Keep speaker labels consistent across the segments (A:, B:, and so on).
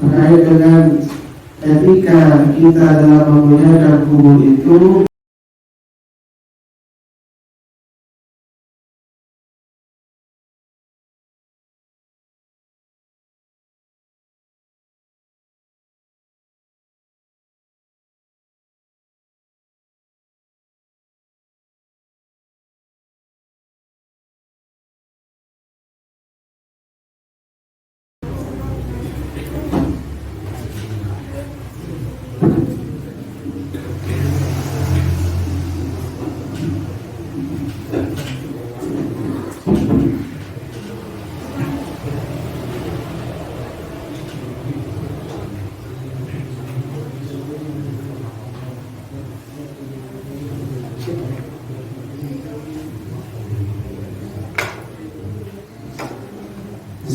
A: terkait dengan etika kita dalam memuliakan kubur itu.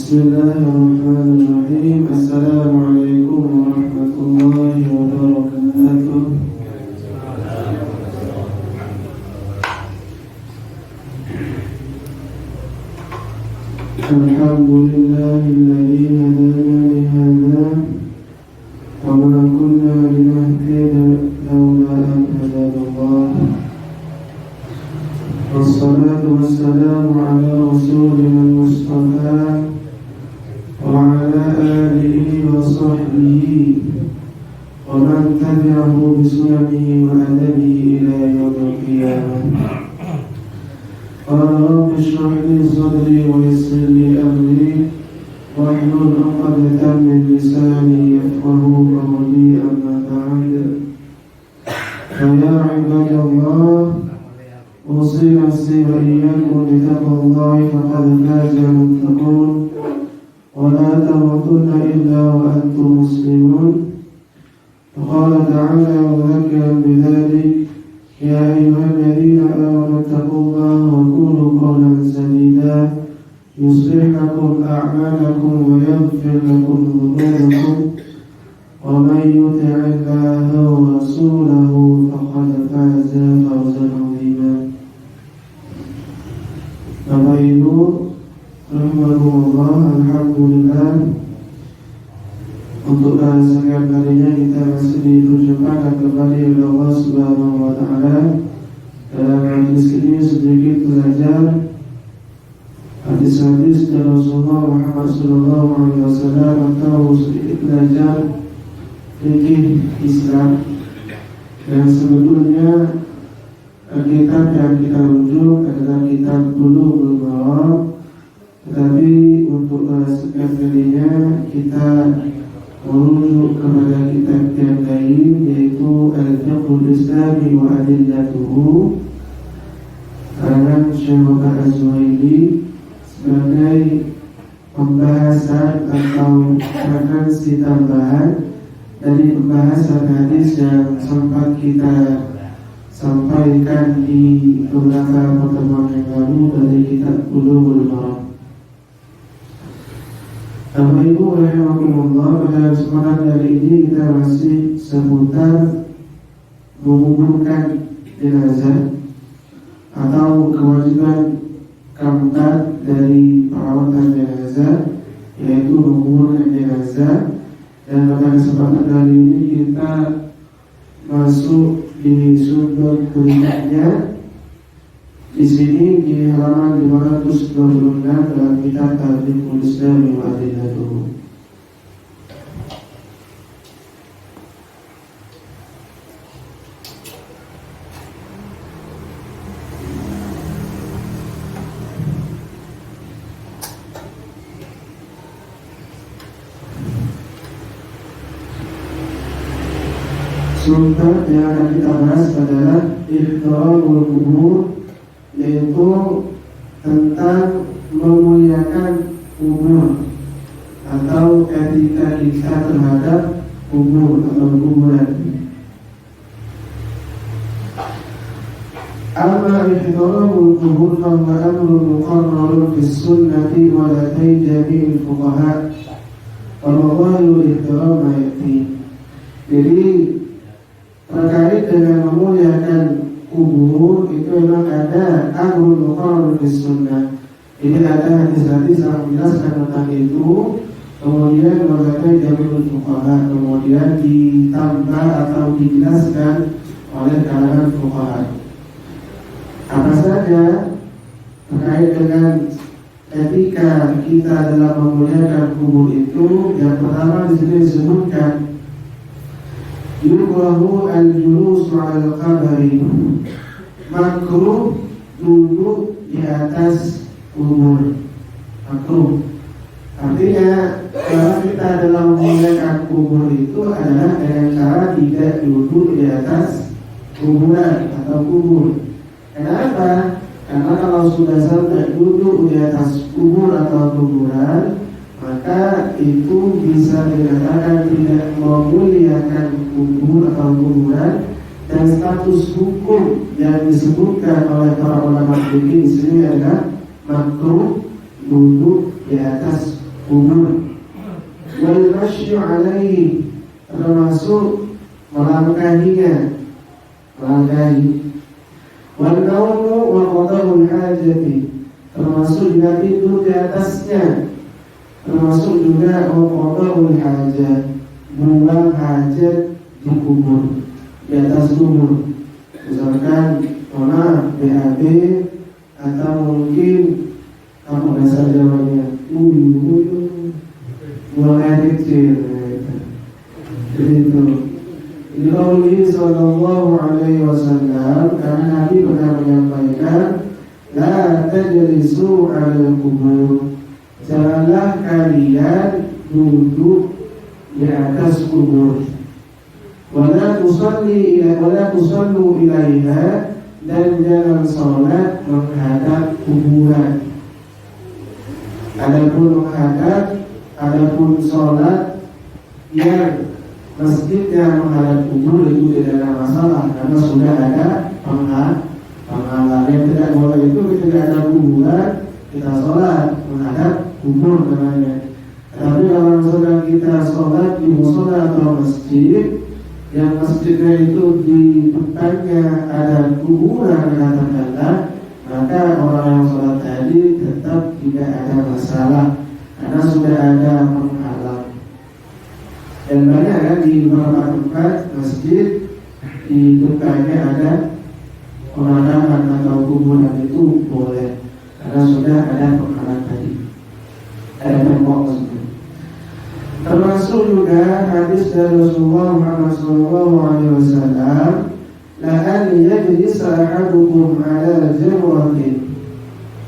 A: Bismillahirrahmanirrahim. Assalamualaikum warahmatullahi wabarakatuh. Alhamdulillahilladzi hadana li hadza wa ma kunna linahtadiya lawla an hadana Wassalatu wassalamu ala rasulina al-mustafa وعلى آله وصحبه ومن تبعه بسننه وأدبه إلى يوم القيامة. قال رب اشرح لي صدري ويسر لي أمري واحلل عقدة من لساني يفقهوا قولي. أما بعد، فيا عباد الله، أوصي نفسي وإياكم بتقوى الله فقد فاز المتقون ولا تموتن إلا وأنتم مسلمون. وقال تعالى مذكرا بذلك: يا أيها الذين آمنوا اتقوا الله وقولوا قولا سديدا يصلح لكم أعمالكم ويغفر لكم ذنوبكم ومن يطع الله ورسوله فقد فاز فوزا عظيما. Bapak Ibu rahimahullah, alhamdulillah, untuk sekian kalinya kita masih diperjumpakan kembali oleh Allah Subhanahu wa Ta'ala dalam hadis ini sedikit belajar hadis-hadis dari Rasulullah Muhammad Sallallahu Alaihi Wasallam, atau sedikit belajar fikih Islam. Dan sebetulnya kitab yang kita rujuk adalah kitab Bulughul Maram. Tetapi untuk sekian kalinya kita merujuk kepada kitab yang lain, yaitu Al-Fiqhul Islami wa Adillatuhu karangan Syekh Az-Zuhaili, sebagai pembahasan atau referensi tambahan dari pembahasan hadis yang sempat kita sampaikan di beberapa pertemuan yang lalu dari kitab Bulughul Maram. Bapak Ibu rahimahumullah, pada kesempatan kali ini kita masih seputar menguburkan jenazah atau kewajiban keempat dari perawatan jenazah, yaitu menguburkan jenazah. Dan pada kesempatan kali ini kita masuk di sumber berikutnya. Di sini di halaman 526 dalam kitab Al-Fiqhul Islami wa Adillatuhu. Sumber yang akan kita bahas adalah ihtiramul qubur, yaitu tentang memuliakan kubur atau etika kita terhadap kubur atau kuburan. Amma ihtiramul qubur fa huwa amrun muqarrarun fi sunnati wa ladai jami'il fuqaha wa mawalu ihtiram ayati. Jadi terkait dengan memuliakan kubur itu memang ada amrun muqarrarun fi sunnah. Ini ada hadis-hadis yang menjelaskan tentang itu. Kemudian berkata jami'ul ditambah atau dijelaskan oleh kalangan fuqaha. Apa saja terkait dengan etika kita dalam memuliakan kubur itu? Yang pertama di sini disebutkan yukrahu al-julus ma'al qabri, makruh duduk di atas kubur, makruh. Artinya cara kita dalam memuliakan kubur itu adalah dengan cara tidak duduk di atas kuburan atau kubur. Kenapa? Karena kalau sudah sampai duduk di atas kubur atau kuburan, maka itu bisa dikatakan tidak memuliakan kubur atau kuburan, dan status hukum yang disebutkan oleh para ulama fikih di sini adalah makruh duduk di atas kubur. Wal masyu alaihi, termasuk melangkahinya, melangkahi. Wal naumu wa qada'ul hajati, termasuk juga tidur di atasnya, termasuk juga wa qada'ul hajat, buang hajat di kubur, di atas kubur. Misalkan BAB, atau mungkin apa bahasa Jawanya, buang air kecil. Jadi itu Nabi sallallahu alaihi wasallam, karena Nabi pernah menyampaikan, la tajlisu 'alal kubur, janganlah kalian duduk di atas kubur. Wala tusallu ilaiha, dan jangan salat menghadap kuburan. Adapun salat yang masjidnya menghadap kubur itu tidak ada masalah, karena sudah ada penghalang. Yang tidak boleh itu ketika ada kuburan kita sholat menghadap kubur namanya. Tapi kalau misalkan kita sholat di musola atau masjid yang masjidnya itu di depannya ada kuburan katakanlah, maka orang yang sholat tadi tetap tidak ada masalah karena sudah ada penghalang. Dan banyak kan di beberapa tempat masjid di depannya ada pemakaman atau kuburan, itu boleh karena sudah ada penghalang tadi, ada tembok maksudnya. Termasuk juga hadis dari Rasulullah Muhammad SAW, la an yajlisa ahadukum ala jamratin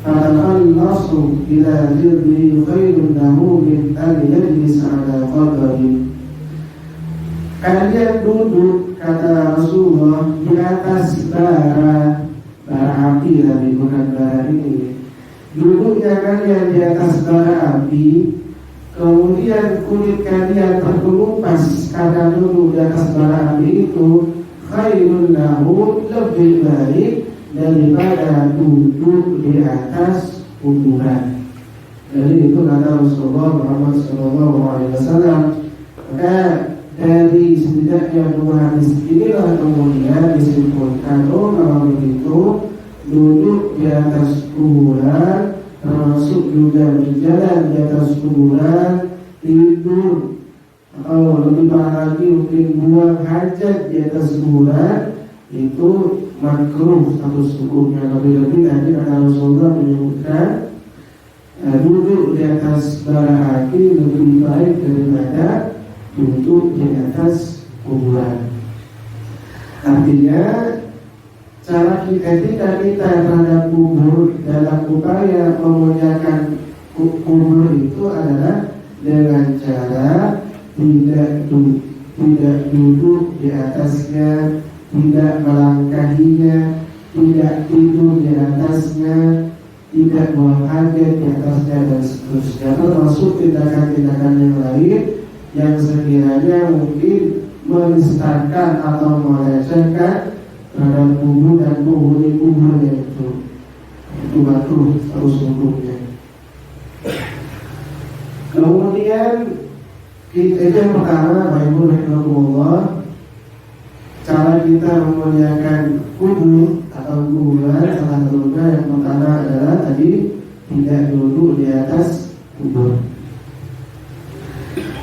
A: fatakhallasu ila jirbihi khairun lahu min an yajlisa ala qabrin. Kalian duduk, kata Rasulullah, di atas bara api, tapi bukan bara ini. Duduknya kalian di atas bara api, kemudian kulit kalian terkelupas karena duduk di atas bara api itu, khairun lahu, lebih baik daripada duduk di atas kuburan. Jadi itu kata Rasulullah Muhammad SAW. Maka dari setidaknya dua hadis inilah kemudian disimpulkan, kalau begitu duduk di atas kuburan, termasuk juga berjalan di atas kuburan, tidur, atau lebih parah lagi mungkin buang hajat di atas kuburan, itu makruh status hukumnya. Lebih-lebih tadi kata Rasulullah menyebutkan duduk di atas bara api lebih baik daripada duduk di atas kuburan. Artinya cara etika kita terhadap kubur dalam upaya memuliakan kubur itu adalah dengan cara tidak duduk di atasnya, tidak melangkahinya, tidak tidur di atasnya, tidak buang hajat di atasnya, dan seterusnya. Termasuk tindakan-tindakan yang lain yang sekiranya mungkin menistakan atau melecehkan terhadap kubur dan penghuni kuburnya itu makruh harus hukumnya. Kemudian itu yang pertama, Bapak Rahimahullah, cara kita memuliakan kubur atau kuburan. Salah satunya yang pertama adalah tadi tidak duduk di atas kubur.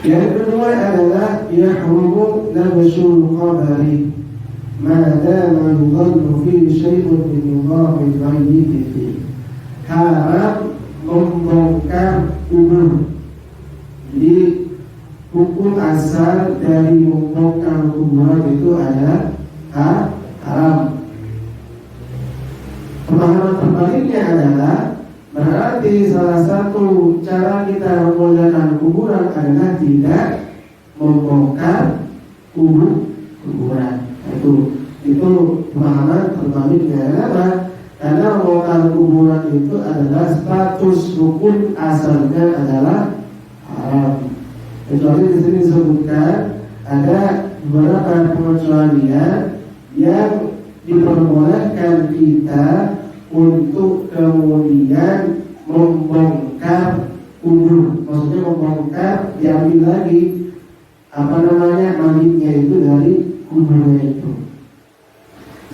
A: Yang kedua adalah yahrumu nabshul qabri ma dama yudhannu fi syai'un min yudhahil mayyit. Haram membongkar kubur. Jadi hukum asal dari membongkar kuburan itu adalah haram. Pemahaman terbaliknya adalah berarti salah satu cara kita memuliakan kuburan adalah tidak membongkar kuburan. Itu pemahaman terbaliknya. Kenapa? Karena membongkar kuburan itu adalah status hukum asalnya adalah haram. Kecuali di sini disebutkan ada beberapa pengecualian yang diperbolehkan kita untuk kemudian membongkar kubur. Maksudnya membongkar, diambil lagi mayitnya itu dari kuburnya itu.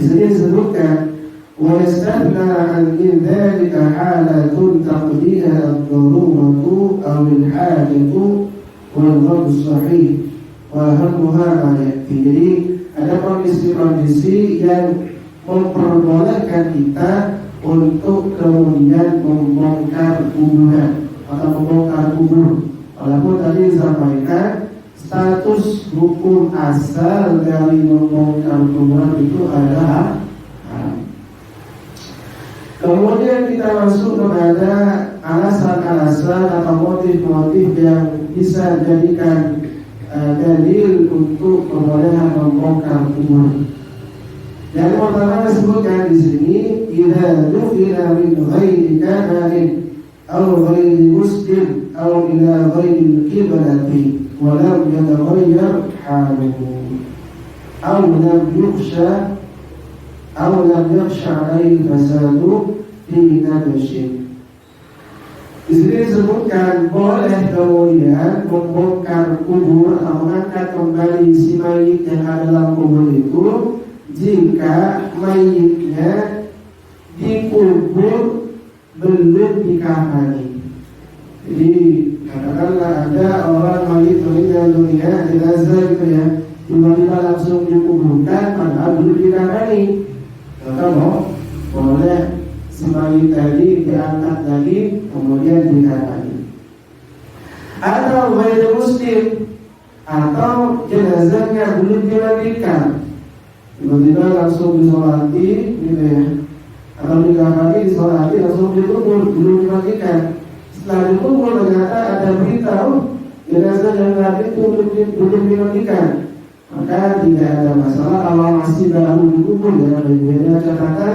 A: Di sini disebutkan wa yastahna an dzalika halatun taqdiha ad-daruratu aw al-hajatu wal ghadus sahih wa hammuha ayati. Jadi ada kondisi-kondisi yang memperbolehkan kita untuk kemudian membongkar kuburan atau membongkar kubur. Walaupun tadi disampaikan status hukum asal dari membongkar kuburan itu adalah haram. Kemudian kita masuk kepada alasan-alasan atau motif-motif yang bisa jadikan dalil untuk perbolehan membongkar kubur. Yang pertama disebutkan di sini, idza dufina min ghairi kamarin aw ghairi muslim aw ila ghairi kiblati wa lam yataghayyar haluhu aw lam yukhsha alayhi fasadu fi nabshin. Di sini disebutkan boleh kemudian membongkar kubur atau mengangkat kembali si mayit yang ada dalam kubur itu jika mayitnya dikubur belum dikafani. Jadi katakanlah ada orang mayit meninggal dunia jenazah gitu ya, tiba-tiba langsung dikuburkan padahal belum dikafani, maka boleh si mayit tadi diangkat lagi kemudian dikafani. Atau ghairu muslim, atau jenazahnya belum dimandikan, tiba-tiba langsung disolati gitu ya, atau dikafani disolati langsung dikubur belum dimandikan. Setelah dikubur ternyata ada berita jenazah yang tadi itu belum dimandikan, maka tidak ada masalah kalau masih baru dikubur ya. Beda catatan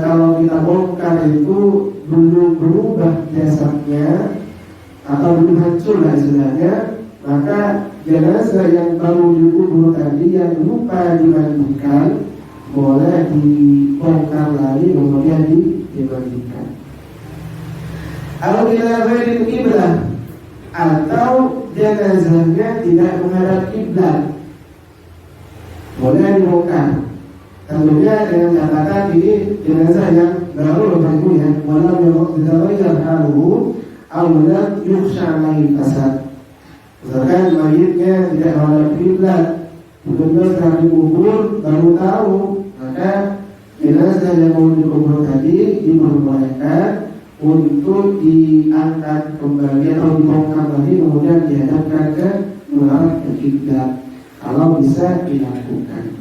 A: kalau kita bongkar itu belum berubah jasadnya atau belum hancur lah istilahnya, maka jenazah yang baru dikubur tadi yang lupa dimandikan boleh dibongkar lagi kemudian dimandikan. Al-ila ghairil qiblah, atau jenazahnya tidak menghadap kiblat, boleh dibongkar. Tentunya dengan catatan ini jenazah yang baru berlaku ya, walau yang tidak haluhu aw lam yukhsha alaihi fasad. Misalkan mayitnya tidak menghadap kiblat, benar-benar setelah dikubur baru tahu, maka jenazah yang mau dikubur tadi diperbolehkan untuk diangkat kembali atau dibongkar lagi kemudian dihadapkan ke mengarah ke kiblat kalau bisa dilakukan.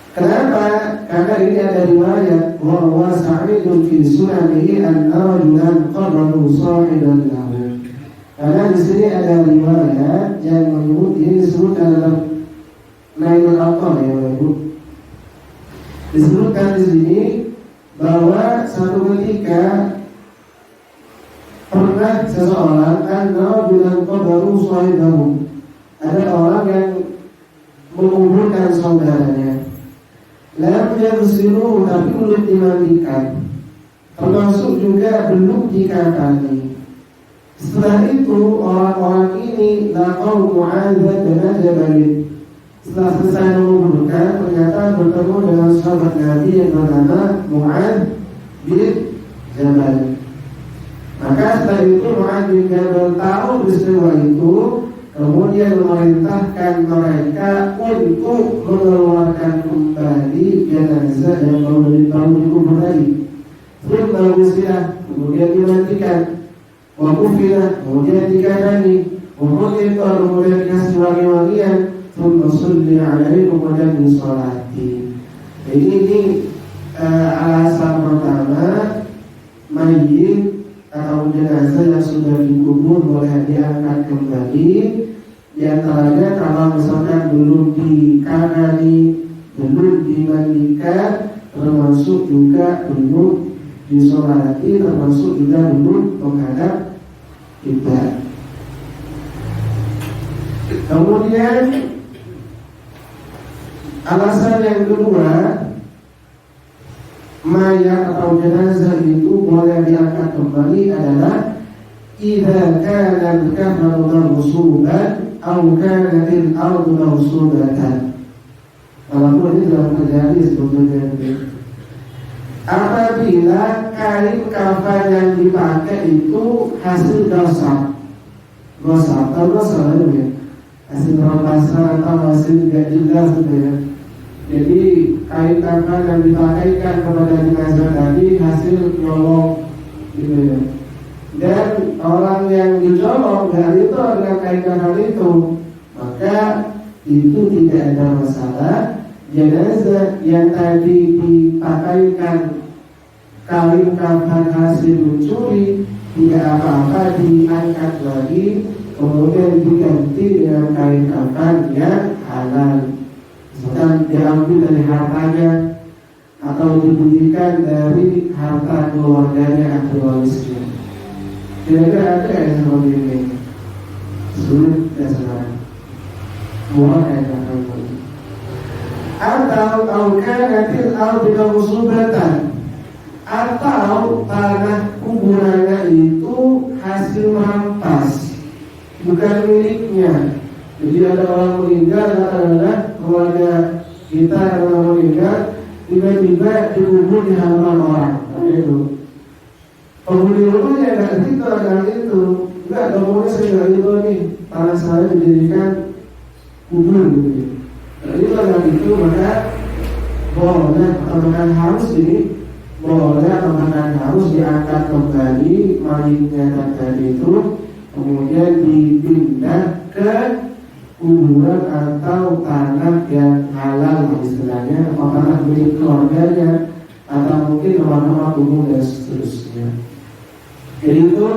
A: Kenapa? Karena ini ada riwayat bahwa Sa'idun fi sunanihi anna rajulan qarrabu sahiban lahu. Karena di sini ada riwayat yang menyebut, ini disebut dalam Nailul Awtar ya Ibu. Disebutkan di sini bahwa satu ketika pernah seseorang rajulan qarrabu sahibahu, ada orang yang menguburkan saudaranya. Lam yaghsiluhu, tapi belum dimandikan, termasuk juga belum dikafani. Setelah itu orang-orang ini laqau Mu'adz bin Jabal. Setelah selesai menguburkan, ternyata bertemu dengan sahabat Nabi yang bernama Mu'adz bin Jabal. Maka setelah itu Mu'adz bin Jabal tahu peristiwa itu, kemudian memerintahkan mereka untuk mengeluarkan kembali jenazah yang baru dikubur tadi. Kemudian dimandikan, kemudian dikadani, kemudian dikasih wangi-wangian, kemudian disolati. Jadi ini alasan pertama, mayit atau jenazah yang sudah dikubur boleh diangkat kembali. Di antaranya kalau misalkan belum dikadani, belum dimandikan, termasuk juga belum disolati, termasuk juga belum menghadap kiblat. Kemudian alasan yang kedua, mayat atau jenazah itu boleh diangkat kembali adalah idza kana al-kafanu mawsuban aw kanat al-ardu mawsubatan. Walaupun ini telah terjadi sebetulnya. Apabila kain kafan yang dipakai itu hasil gosok atau hasil rampasan atau hasil tidak jelas gitu ya. Jadi kain kafan yang dipakaikan kepada jenazah tadi hasil nyolong gitu ya. Dan orang yang dicolong dari itu adalah kain kafan itu, maka itu tidak ada masalah. Jenazah yang tadi dipakaikan kain kafan hasil mencuri tidak apa-apa, diangkat lagi kemudian diganti dengan kain kafan yang halal. Misalkan diambil dari hartanya atau diberikan dari harta keluarganya atau warisnya. Kira-kira ada yang seperti ini? Sulit dan sekarang. Mohon kain kafan ini. Atau aukanatil ardu mawsubatan, atau tanah kuburannya itu hasil rampas, bukan miliknya. Jadi ada orang meninggal, adalah keluarga kita yang orang meninggal, tiba-tiba dikubur di halaman orang. Itu penghuni rumahnya nggak gitu, ada itu nggak, ngomongnya saya nggak itu nih, tanah saya dijadikan kubur gitu. Jadi kalau itu maka boleh atau harus diangkat kembali mayitnya tadi itu, kemudian dipindah ke kuburan atau tanah yang halal istilahnya, atau tanah milik keluarganya atau mungkin rumah-rumah umum dan seterusnya. Jadi itu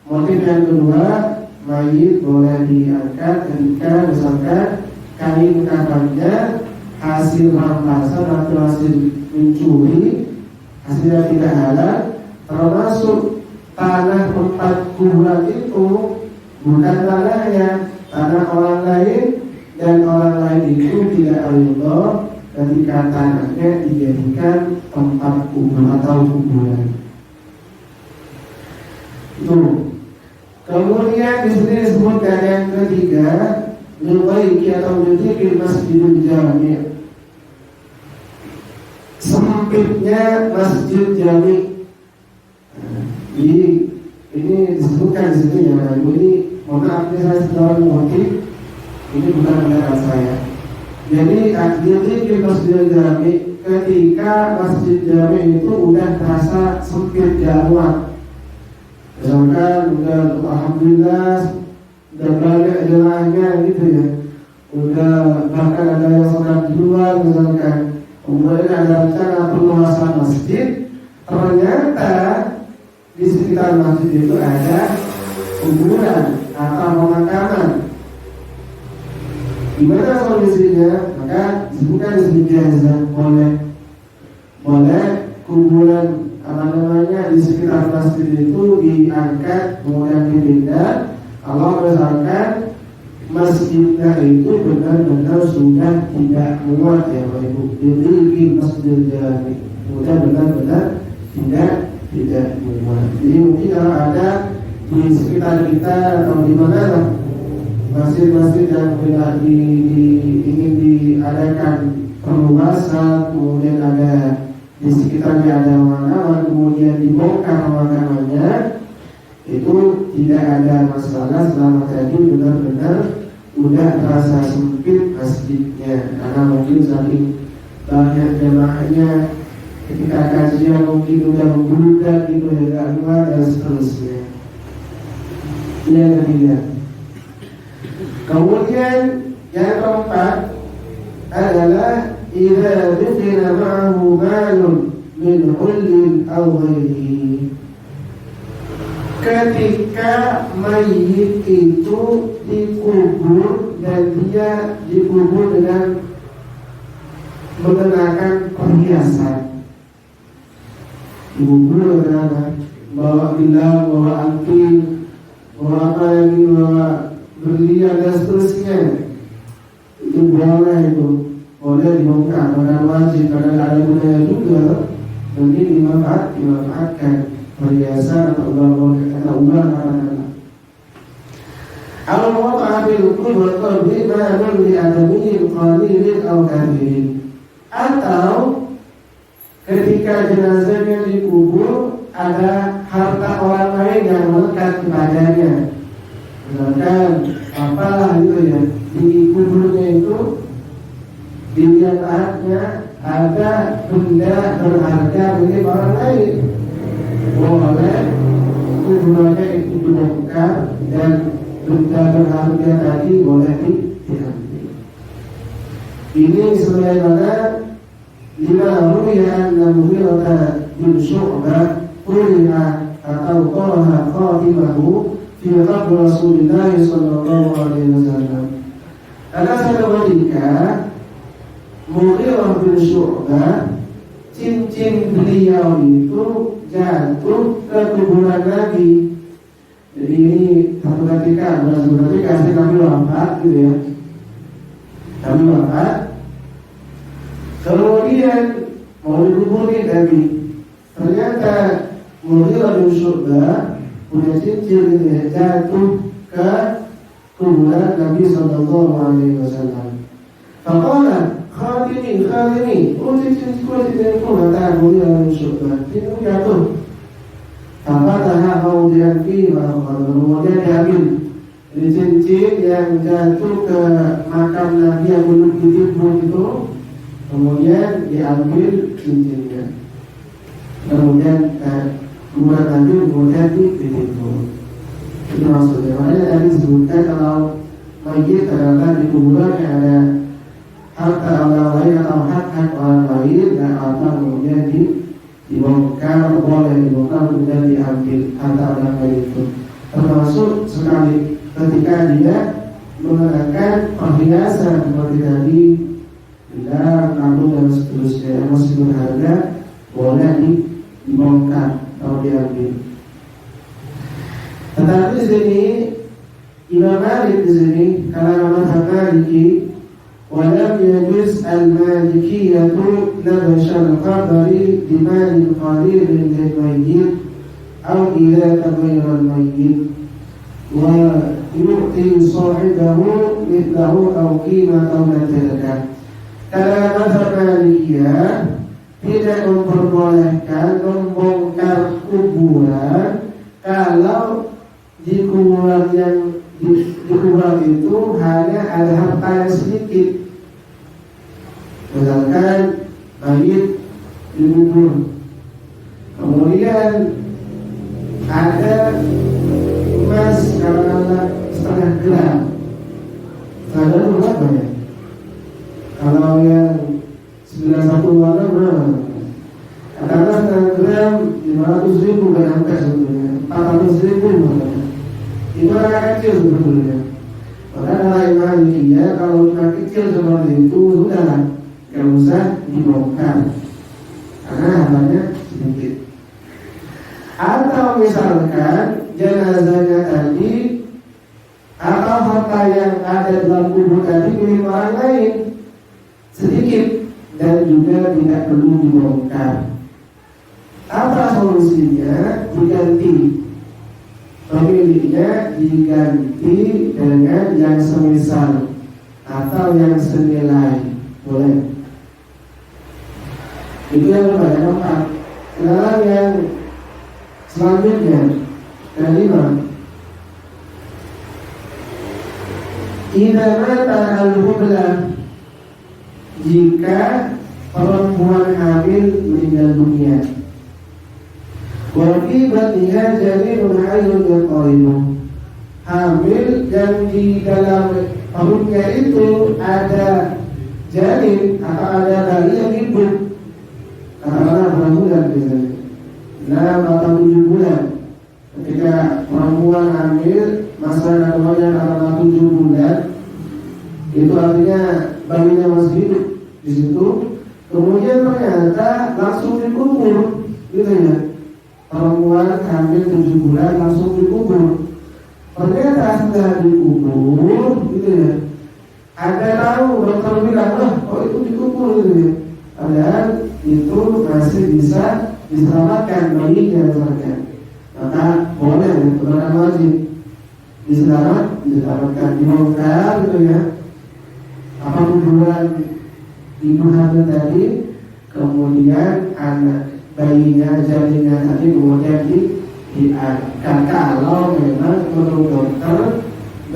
A: motif yang kedua, mayit boleh diangkat ketika misalkan kain kafannya hasil rampasan atau hasil mencuri, hasilnya tidak halal, termasuk tanah tempat kuburan itu bukan tanahnya, tanah orang lain, dan orang lain itu tidak ridho ketika tanahnya dijadikan tempat kubur atau kuburan. Itu. Kemudian di sini disebutkan yang ketiga, Lubaiki atau Lubaiki Masjidul Jami', sempitnya Masjid Jami'. Jadi ini disebutkan di sini ya, ini mohon maaf ini saya sedang mengutip, ini bukan pendapat saya. Jadi Lubaiki Masjidul Jami', ketika Masjid Jami' itu udah terasa sempit jamuan, misalkan udah alhamdulillah udah banyak jemaahnya gitu ya, udah bahkan ada yang sholat di luar misalkan, kemudian ada rencana perluasan masjid, ternyata di sekitar masjid itu ada kuburan atau pemakaman. Gimana solusinya? Maka disebutkan di sini jenazah boleh kuburan di sekitar masjid itu diangkat kemudian dipindah. Kalau misalkan masjidnya itu benar-benar sudah tidak muat ya Bapak Ibu, jadi masjid Jami sudah benar-benar tidak muat. Jadi mungkin kalau ada di sekitar kita atau di mana lah masjid-masjid yang ingin diadakan perluasan, kemudian ada di sekitarnya ada pemakaman, kemudian dibongkar pemakamannya, itu tidak ada masalah selama tadi benar-benar udah terasa sempit masjidnya, karena mungkin saking banyak jamaahnya ketika kajian mungkin udah membludak gitu ya, gak keluar dan seterusnya. Yang ketiga, kemudian yang keempat adalah idza dzukira ma'ahu malun min hullin aw ghairihi, ketika mayit itu dikubur dan dia dikubur dengan mengenakan perhiasan, dikubur dengan bawa gelang, bawa anting, bawa apa lagi, bawa berlian dan seterusnya, itu boleh dibongkar, karena wajib, karena ada gunanya juga, mungkin dimanfaatkan perhiasan atau uang katakanlah. Al waqa'a bil qabri ma'lum li adamiyyin qalilin aw kathirin, atau ketika jenazahnya dikubur ada harta orang lain yang melekat kepadanya, misalkan apalah gitu ya, di kuburnya itu di diantaranya ada benda berharga milik orang lain, boleh kuburannya itu dibongkar dan benda berharga tadi boleh diambil. Ini sebagaimana lima ruya anna Mughirah bin Syu'bah quri'a atau qaraha khatimahu fi qabr Rasulullah sallallahu alaihi wasallam. Ada satu ketika Mughirah bin Syu'bah, cincin beliau itu jatuh ke kuburan Nabi. Jadi ini satu ketika berarti kasih Nabi wafat gitu ya. Nabi wafat, kemudian mau dikuburin Nabi. Ternyata Mughirah bin Syu'bah punya cincin gitu ya, jatuh ke kuburan Nabi sallallahu alaihi wasallam. Faqala khadimi, cincinku kata Mughirah bin Syu'bah, cincinku jatuh. Faqataha mawdi'an fi wa kemudian diambil dari cincin yang jatuh ke makam Nabi yang belum ditimbun itu, kemudian diambil cincinnya, kemudian kuburan Nabi kemudian ditimbun. Itu maksudnya. Makanya tadi disebutkan kalau mayit terdapat di kuburan yang ada harta orang lain atau hak-hak orang lain, dan apa kemudian dibongkar, boleh dibongkar kemudian diambil harta orang lain itu, termasuk sekali ketika dia menggunakan perhiasan seperti tadi gelang, kalung dan seterusnya yang masih berharga, boleh dibongkar atau diambil. Tetapi di sini Imam Malik di sini kalau mazhab Maliki, walam yajuz al-malikiyatu nabsh al-qabri bimalin qalilin lil-mayyit aw idza taghayyara al-mayyit wa yu'ti sahibahu mithlahu aw qimatan tilka. Kalau mazhab Malikiyah tidak memperbolehkan membongkar kuburan kalau di kuburan yang di kuburan itu hanya ada harta yang sedikit. Misalkan mayit dikubur, kemudian ada emas katakanlah setengah gram. Setengah gram berapa ya? Kalau yang 91 warna berapa? Katakanlah setengah gram 500.000 kan angka sebetulnya, 400.000 itu anak kecil sebetulnya. Maka dalam Malikiyah kalau anak kecil seperti itu sudah gak usah dibongkar karena harganya sedikit. Atau misalkan jenazahnya tadi atau harta yang ada dalam kubur tadi milik orang lain sedikit dan juga tidak perlu dibongkar. Apa solusinya? Diganti, pemiliknya diganti dengan yang semisal atau yang senilai, boleh. Itu yang pertama. Sekarang yang selanjutnya, kelima, idza mata al-hubla, jika perempuan hamil meninggal dunia. Wa fi batniha janinun hayyun yaqaimu, hamil yang di dalam perutnya itu ada janin atau ada bayi yang hidup, katakanlah berapa bulan misalnya, 6 atau 7 bulan. Ketika perempuan hamil masa kandungannya antara 7 bulan, itu artinya bayinya masih hidup di situ. Kemudian ternyata langsung dikubur, gitu ya. Perempuan hamil 7 bulan langsung dikubur. Ternyata setelah dikubur, gitu ya, ada tahu dokter bilang, oh itu dikubur, gitu ya. Padahal itu masih bisa diselamatkan bayinya misalkan. Maka boleh, itu bukan wajib diselamatkan, dibongkar, gitu ya. Apa tujuan ibu hamil tadi, kemudian anak bayinya, janinnya tadi kemudian diangkat. Kalau memang menurut dokter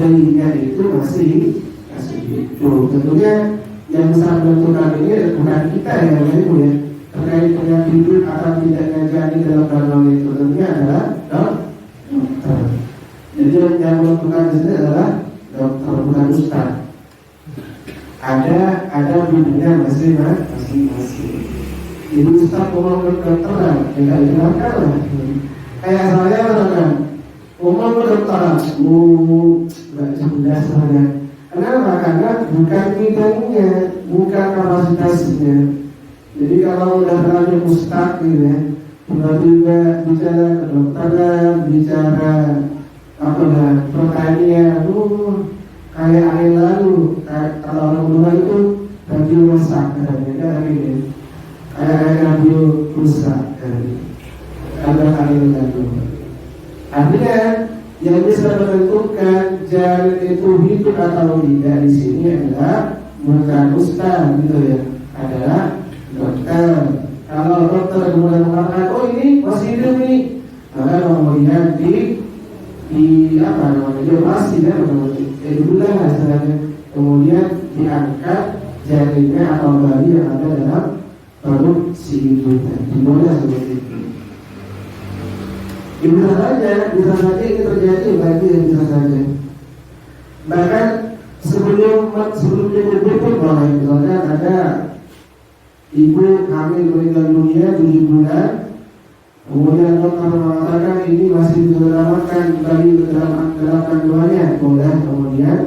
A: bayinya itu masih hidup. Tentunya yang bisa menentukan ini bukan kita yang ibu ya, terkait dengan hidup atau tidaknya janin dalam kandungan itu tentunya adalah dokter. Jadi yang menentukan di sini adalah dokter, bukan ustaz. Ada bidangnya masing-masing. Ibu ustaz ngomong ke dokteran, tidak dikenalkan lah. Kayak saya kan, ngomong ke dokteran, nggak cerdas saya. Kenapa? Karena bukan bidangnya, bukan kapasitasnya. Jadi kalau udah terlalu ustaz gitu ya, tiba-tiba bicara kedokteran, bicara pertanian, kayak angin lalu. Kalau orang tua itu radio rusak, katanya gini, kayak radio rusak, ada angin lalu. Artinya yang bisa menentukan janin itu hidup atau tidak di sini adalah bukan ustaz, gitu ya, adalah dokter. Kalau dokter kemudian mengatakan, oh ini masih hidup nih, maka kemudian diopasi kan, diulang hasilnya, kemudian diangkat janinnya atau bayi yang ada dalam perut si ibu tadi. Boleh seperti itu. Bisa saja ini terjadi bagi yang bisa saja. Bahkan sebelum dikubur pun boleh. Misalnya ada ibu hamil meninggal dunia 7 bulan, kemudian dokter mengatakan ini masih bisa diselamatkan bayi dalam kandungannya, boleh kemudian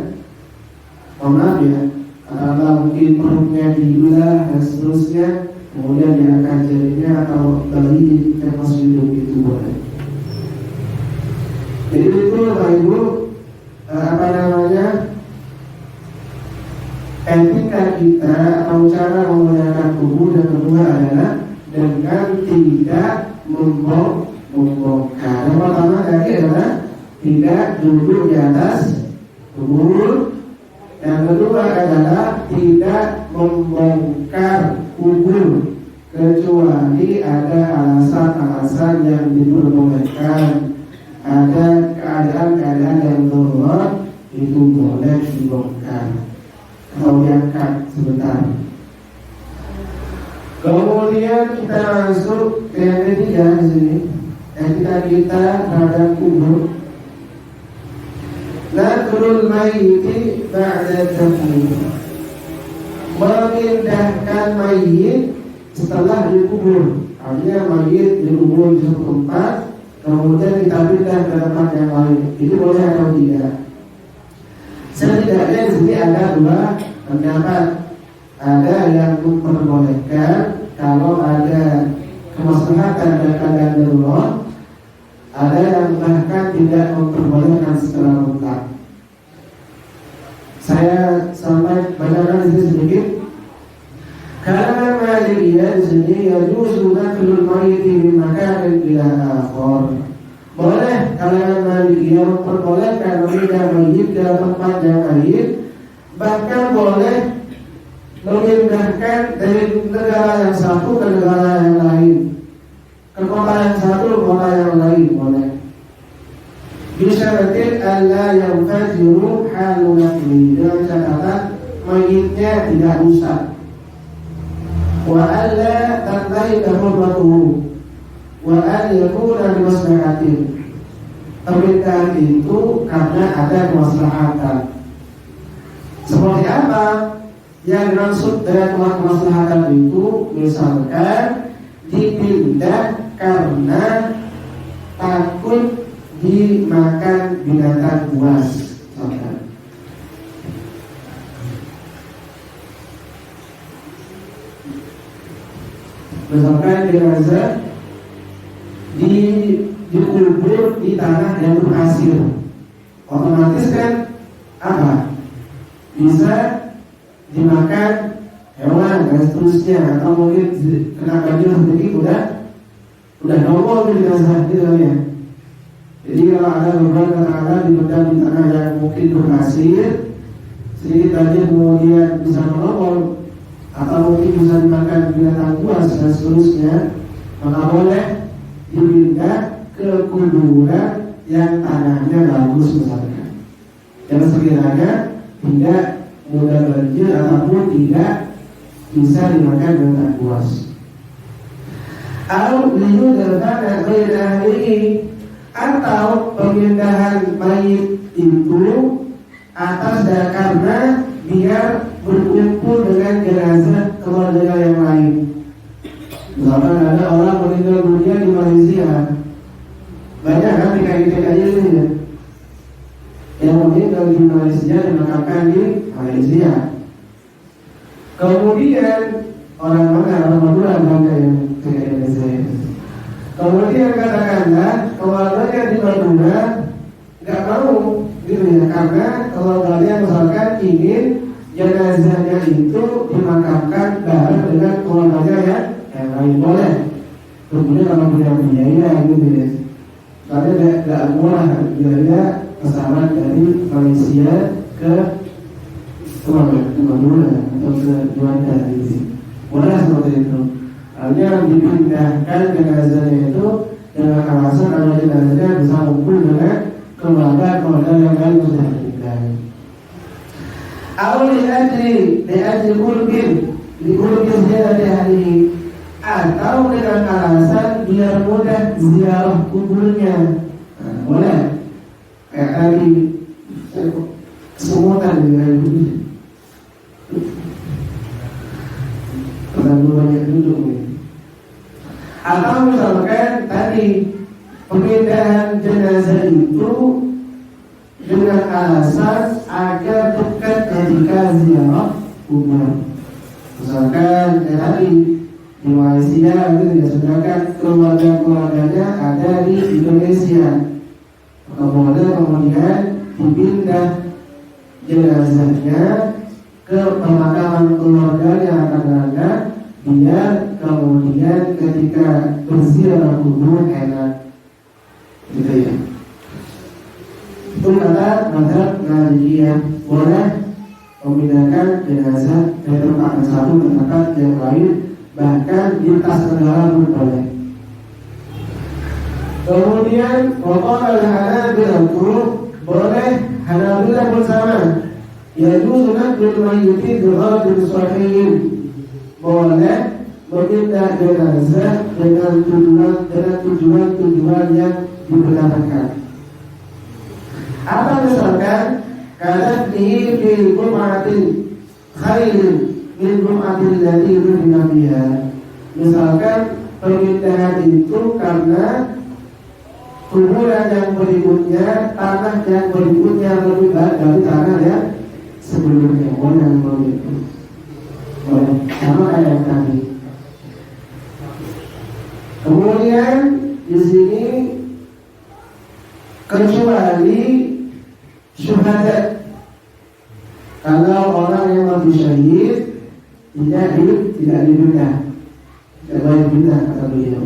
A: maaf ya, karena mungkin perutnya dibelah dan seterusnya, kemudian diangkat janinnya atau bayi yang masih hidup, itu boleh. Jadi itu Bapak Ibu, etika kita atau cara menggunakan tubuh, dan kedua adalah dengan tidak membongkar. Yang pertama tadi adalah tidak duduk di atas kubur. Yang kedua adalah tidak membongkar kubur kecuali ada alasan-alasan yang diperbolehkan. Ada keadaan-keadaan yang darurat, itu boleh dibongkar atau diangkat sebentar. Kemudian kita masuk ke yang ketiga di sini, etika kita terhadap kubur. Naqlul mayyiti ba'da dafni, memindahkan mayit setelah dikubur. Artinya mayit dikubur di suatu tempat, kemudian kita pindah ke tempat yang lain. Itu boleh atau tidak? Setidaknya di sini ada dua pendapat. Ada yang memperbolehkan kalau ada kemaslahatan dan keadaan darurat. Ada yang bahkan tidak memperbolehkan secara mutlak. Saya sampai bacakan di sini sedikit. Karena Malikiyah di sini yajuzu naqlul mayyiti min makanin ila akhar. Boleh kalangan Malikiyah memperbolehkan memindah mayit ke tempat yang lain, bahkan boleh memindahkan dari negara yang satu ke negara yang lain, ke kota yang satu ke kota yang lain, boleh. Bisyaratin alla yanfajiru halu nafli, dengan catatan mayitnya tidak rusak. Wa alla tantahi hurmatuhu wa an yakuna limaslahatin. Permintaan itu karena ada kemaslahatan. Seperti apa yang dimaksud dengan kemaslahatan itu? Misalkan dipindah karena takut dimakan binatang buas. Misalkan jenazah dikubur di tanah yang berpasir, otomatis kan apa? Bisa dimakan hewan dan seterusnya, atau mungkin kena banjir sedikit udah nongol di jenazah gitu kan ya. Jadi kalau ada beberapa tanah dipendam di tanah yang mungkin berpasir, sedikit banjir kemudian bisa menongol, atau mungkin bisa dimakan binatang buas dan seterusnya, maka boleh dipindah ke kuburan yang tanahnya bagus misalkan, yang sekiranya tidak mudah banjir ataupun tidak bisa dimakan binatang buas. Atau pemindahan mayit itu atas karena biar berkumpul dengan jenazah keluarga yang lain. Misalkan ada orang meninggal dunia di Malaysia, banyak kan TKI ini ya, yang meninggal di Malaysia dimakamkan di Malaysia. Kemudian orang Madura bangga yang TKI Malaysia. Kemudian katakanlah keluarganya di Madura nggak mau gitu ya, karena keluarganya misalkan ingin jenazahnya itu dimakamkan bareng dengan keluarganya yang lain, boleh. Kemudian kalau punya biaya gitu ya, karena nggak murah biaya pesawat dari Malaysia ke Madura atau ke Juanda gitu, murah seperti itu. Hanya dipindahkan jenazahnya itu dengan alasan kalau jenazahnya bisa kumpul dengan keluarga yang lain sudah meninggal. Awal diajri kurbin dari hari, atau dengan alasan biar mudah ziarah kuburnya. Nah, boleh. Kayak tadi semutan dengan ini. Terlalu banyak duduk nih. Atau misalkan tadi pemindahan jenazah itu dengan alasan agar dekat ketika ziarah kubur. Misalkan tadi di Malaysia itu tidak, sedangkan keluarganya ada di Indonesia. Kemudian dipindah jenazahnya ke pemakaman keluarga yang akan ada, biar kemudian ketika berziarah kubur enak, gitu ya. Itu kata mazhab Malikiyah, boleh memindahkan jenazah dari tempat yang satu ke tempat yang lain, bahkan di tas kendara pun boleh. Kemudian pokoknya Hanabilah boleh, Hanabilah pun sama. Yaitu nakul mayyiti bighadin sahihin, boleh memindah jenazah dengan tujuan yang dibenarkan. Apa misalkan kadafnihi fi bum'atin khairin min bum'atin lati rufina biha. Misalkan pemindahan itu karena kuburan yang berikutnya, tanah yang berikutnya lebih baik dari tanah yang sebelumnya. Yang begitu sama kayak tadi. Kemudian di sini kecuali syuhada, kalau orang yang mati syahid tidak dipindah, tidak boleh dipindah kata beliau,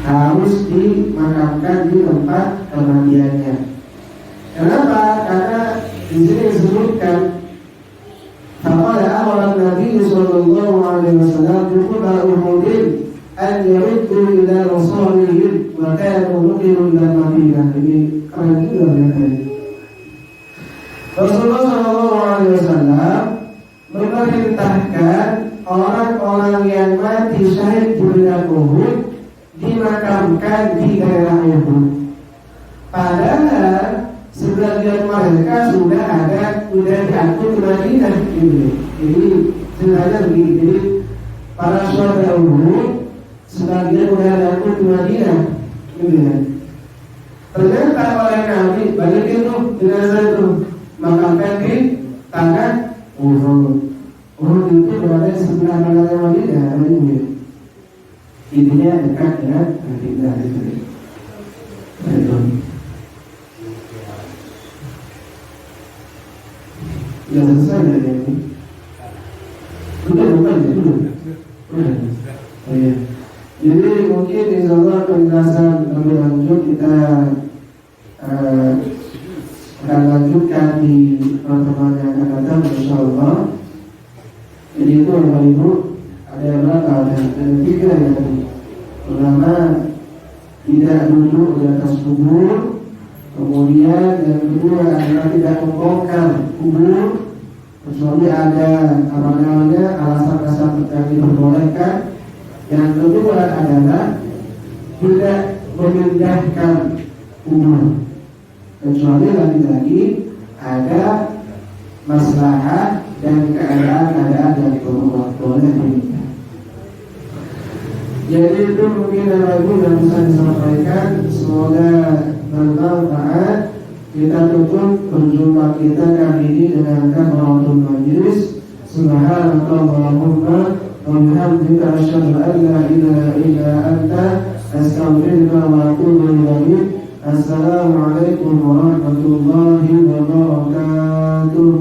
A: harus dimakamkan di tempat kematiannya. Kenapa? Karena di sini disebutkan faqala amara Nabi sallallahu alaihi wasallam bi Uhudin an yaruddu ila rasulihim wa kanu nuqiru ila Madinah. Ini keren juga ya. Rasulullah SAW memerintahkan orang-orang yang mati syahid di medan Uhud dimakamkan di daerah Uhud. Padahal sebagian mereka sudah diangkut ke Madinah. Jadi sebenarnya begini. Jadi para syuhada Uhud sebagian sudah diangkut ke Madinah. Ternyata oleh Nabi balik itu jenazah itu makamkan di tanah Uhud. Uhud itu berada di sebelah mana Madinah. Intinya dekat dengan Madinah itu. Ya selesai ya ini. Belum. Jadi mungkin insyaallah penjelasan lebih lanjut kita akan lanjutkan di pertemuan yang akan datang insyaallah. Jadi itu Bapak Ibu ada berapa? Ada 3 ya. Pertama, tidak duduk di atas kubur. Kemudian yang kedua adalah tidak membongkar kubur kecuali ada alasan-alasan yang diperbolehkan. Yang kedua adalah tidak memindahkan kubur kecuali lagi-lagi ada maslahat dan keadaan yang boleh memindah. Jadi itu mungkin Ibu yang bisa disampaikan. Semoga bermanfaat. Kita tutup perjumpaan kita kali ini dengan kafaratul majlis. Subhanallahumma wa bihamdika asyhadu an la ilaha illa anta astaghfiruka wa atubu ilaik. Assalamualaikum warahmatullahi wabarakatuh.